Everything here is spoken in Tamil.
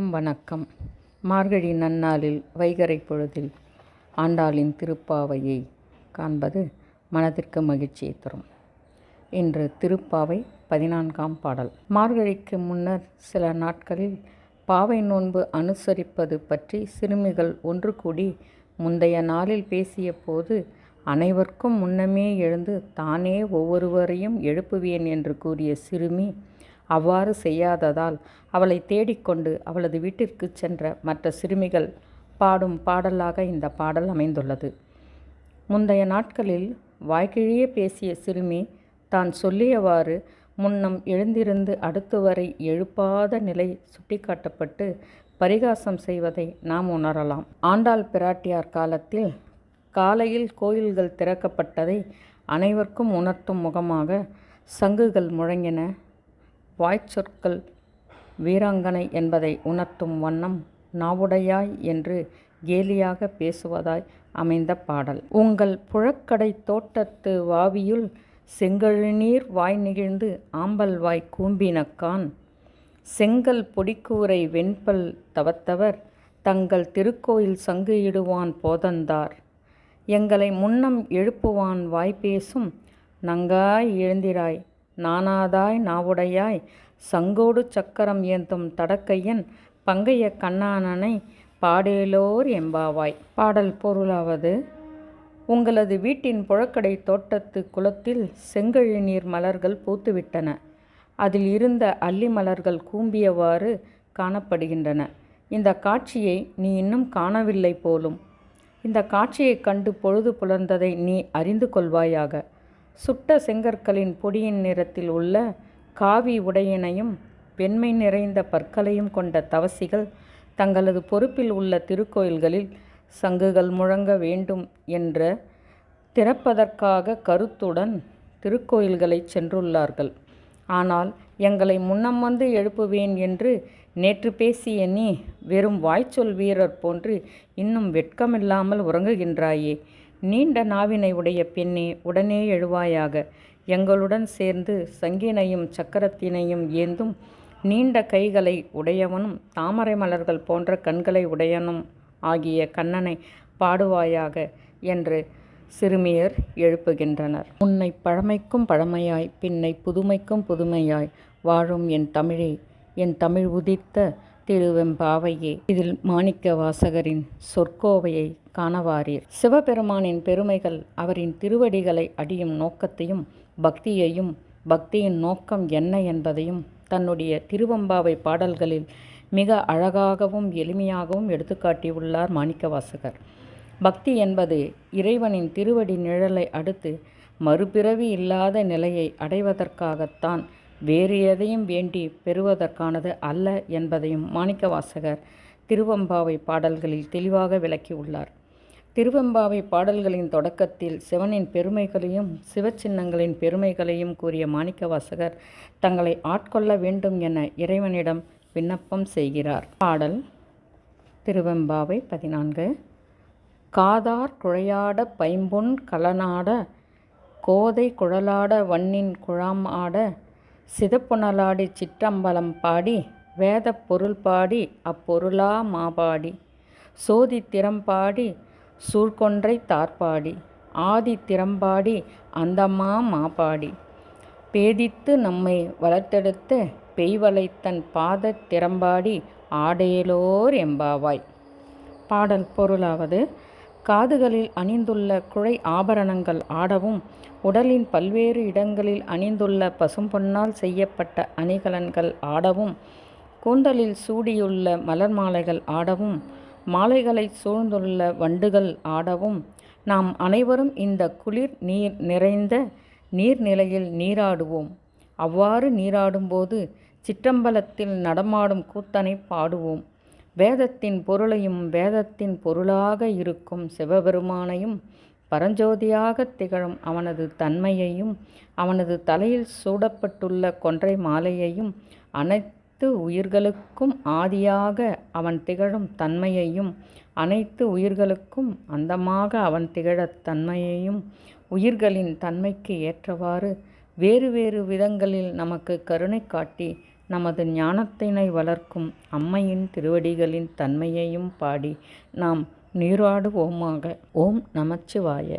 அனைவருக்கும் வணக்கம். மார்கழி நன்னாளில் வைகறை பொழுதில் ஆண்டாளின் திருப்பாவையை காண்பது மனதிற்கு மகிழ்ச்சியை தரும். இன்று திருப்பாவை 14ஆம் பாடல். மார்கழிக்கு முன்னர் சில நாட்களில் பாவை நோன்பு அனுசரிப்பது பற்றி சிறுமிகள் ஒன்று கூடி முந்தைய நாளில் பேசிய போது, அனைவருக்கும் முன்னமே எழுந்து தானே ஒவ்வொருவரையும் எழுப்புவேன் என்று கூறிய சிறுமி அவ்வாறு செய்யாததால் அவளை தேடிக்கொண்டு அவளது வீட்டிற்கு சென்ற மற்ற சிறுமிகள் பாடும் பாடலாக இந்த பாடல் அமைந்துள்ளது. முந்தைய நாட்களில் வாய்க்கிழியே பேசிய சிறுமி தான் சொல்லியவாறு முன்னம் எழுந்திருந்து அடுத்து வரை எழுப்பாத நிலை சுட்டிக்காட்டப்பட்டு பரிகாசம் செய்வதை நாம் உணரலாம். ஆண்டாள் பிராட்டியார் காலத்தில் காலையில் கோயில்கள் திறக்கப்பட்டதை அனைவருக்கும் உணர்த்தும் முகமாக சங்குகள் முழங்கின. வாய்ச்சொற்கள் வீராங்கனை என்பதை உணர்த்தும் வண்ணம் நாவுடையாய் என்று கேலியாக பேசுவதாய் அமைந்த பாடல். உங்கள் புழக்கடை தோட்டத்து வாவியுள் செங்கழுநீர் வாய் நெகிழ்ந்து ஆம்பல் வாய் கூம்பினக்கான் செங்கல் பொடிக்கூரை வெண்பல் தவத்தவர் தங்கள் திருக்கோயில் சங்கு இடுவான் போதந்தார் எங்களை முன்னம் எழுப்புவான் வாய்பேசும் நங்காய் எழுந்திராய் நானாதாய் நாவுடையாய் சங்கோடு சக்கரம் ஏந்தும் தடக்கையன் பங்கைய கண்ணானனை பாடேலோர் எம்பாவாய். பாடல் பொருளாவது: உங்களது வீட்டின் புழக்கடை தோட்டத்து குளத்தில் செங்கழுநீர் மலர்கள் பூத்துவிட்டன. அதில் இருந்த அல்லி மலர்கள் கூம்பியவாறு காணப்படுகின்றன. இந்த காட்சியை நீ இன்னும் காணவில்லை போலும். இந்த காட்சியைக் கண்டு பொழுது புலர்ந்ததை நீ அறிந்து கொள்வாயாக. சுட்ட செங்கற்களின் பொடியின் நிறத்தில் உள்ள காவி உடையினையும் வெண்மை நிறைந்த பற்களையும் கொண்ட தவசிகள் தங்களது பொறுப்பில் உள்ள திருக்கோயில்களில் சங்குகள் முழங்க வேண்டும் என்ற திறப்பதற்காக கருத்துடன் திருக்கோயில்களை சென்றுள்ளார்கள். ஆனால் எங்களை முன்னம் வந்து எழுப்புவேன் என்று நேற்று பேசிய நீ வெறும் வாய்ச்சொல் வீரர் போன்று இன்னும் வெட்கமில்லாமல் உறங்குகின்றாயே. நீண்ட நாவினை உடைய பெண்ணே, உடனே எழுவாயாக. எங்களுடன் சேர்ந்து சங்கினையும் சக்கரத்தினையும் ஏந்தும் நீண்ட கைகளை உடையவனும் தாமரை மலர்கள் போன்ற கண்களை உடையனும் ஆகிய கண்ணனை பாடுவாயாக என்று சிறுமியர் எழுப்புகின்றனர். உன்னை பழமைக்கும் பழமையாய் பின்னை புதுமைக்கும் புதுமையாய் வாழும் என் தமிழே, என் தமிழ் உதித்த திருவெம்பாவையே. இதில் மாணிக்க வாசகரின் சொற்கோவையை காணவாரீர். சிவபெருமானின் பெருமைகள், அவரின் திருவடிகளை அடியும் நோக்கத்தையும் பக்தியையும் பக்தியின் நோக்கம் என்ன என்பதையும் தன்னுடைய திருவெம்பாவை பாடல்களில் மிக அழகாகவும் எளிமையாகவும் எடுத்துக்காட்டியுள்ளார் மாணிக்கவாசகர். பக்தி என்பது இறைவனின் திருவடி நிழலை அடுத்து மறுபிறவி இல்லாத நிலையை அடைவதற்காகத்தான், வேறு எதையும் வேண்டி பெறுவதற்கானது அல்ல என்பதையும் மாணிக்கவாசகர் திருவெம்பாவை பாடல்களில் தெளிவாக விளக்கியுள்ளார். திருவெம்பாவை பாடல்களின் தொடக்கத்தில் சிவனின் பெருமைகளையும் சிவச்சின்னங்களின் பெருமைகளையும் கூறிய மாணிக்கவாசகர் தங்களை ஆட்கொள்ள வேண்டும் என இறைவனிடம் விண்ணப்பம் செய்கிறார். பாடல் திருவெம்பாவை 14. காதார் குழையாட பைம்பொன் கலனாட கோதை குழலாட வண்ணின் குழாம் ஆட சிதப்புணலாடி சிற்றம்பலம் பாடி வேத பொருள் பாடி அப்பொருளா மாபாடி சோதி திறம்பாடி சூழ்கொன்றை தார்பாடி ஆதி திறம்பாடி அந்தமா மாபாடி பேதித்து நம்மை வளர்த்தெடுத்த பெய்வளைத்தன் பாத திறம்பாடி ஆடேலோர் எம்பாவாய். பாடல் பொருளாவது: காதுகளில் அணிந்துள்ள குழை ஆபரணங்கள் ஆடவும், உடலின் பல்வேறு இடங்களில் அணிந்துள்ள பசும்பொன்னால் செய்யப்பட்ட அணிகலன்கள் ஆடவும், கூந்தலில் சூடியுள்ள மலர் மாலைகள் ஆடவும், மாலைகளை சூழ்ந்துள்ள வண்டுகள் ஆடவும், நாம் அனைவரும் இந்த குளிர் நீர் நிறைந்த நீர்நிலையில் நீராடுவோம். அவ்வாறு நீராடும்போது சிற்றம்பலத்தில் நடமாடும் கூத்தனை பாடுவோம். வேதத்தின் பொருளையும் வேதத்தின் பொருளாக இருக்கும் சிவபெருமானையும் பரஞ்சோதியாக திகழும் அவனது தன்மையையும் அவனது தலையில் சூடப்பட்டுள்ள கொன்றை மாலையையும் அனைத்து உயிர்களுக்கும் ஆதியாக அவன் திகழும் தன்மையையும் அனைத்து உயிர்களுக்கும் அந்தமாக அவன் திகழத் தன்மையையும் உயிர்களின் தன்மைக்கு ஏற்றவாறு வேறு வேறு விதங்களில் நமக்கு கருணை காட்டி நமது ஞானத்தினை வளர்க்கும் அம்மையின் திருவடிகளின் தன்மையையும் பாடி நாம் நீராடுவோமாக. ஓம் நமச்சிவாய.